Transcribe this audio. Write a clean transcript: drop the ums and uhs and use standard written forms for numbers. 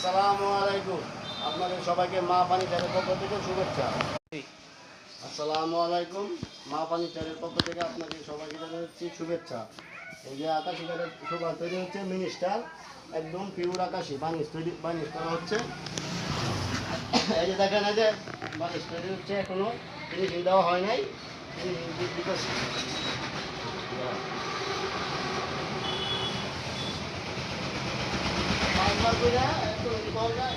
আসসালামু আলাইকুম। আপনাদের সবাইকে মা ফার্নিচারের পক্ষ থেকে শুভেচ্ছা। আসসালামু আলাইকুম। মা ফার্নিচারের পক্ষ থেকে আপনাদের সবাইকে জানাচ্ছি শুভেচ্ছা। এই যে আকাশি কাঠের সোফা তৈরি হচ্ছে মিনিস্টার, একদম পিওর আকাশি বানিশ করা হচ্ছে। এই যে দেখেন, এই যে বানিশ তৈরি হচ্ছে, এখনো ফিনিশিং দেওয়া হয় নাই। মাছ মাছ করে একটু পাওয়া যায়।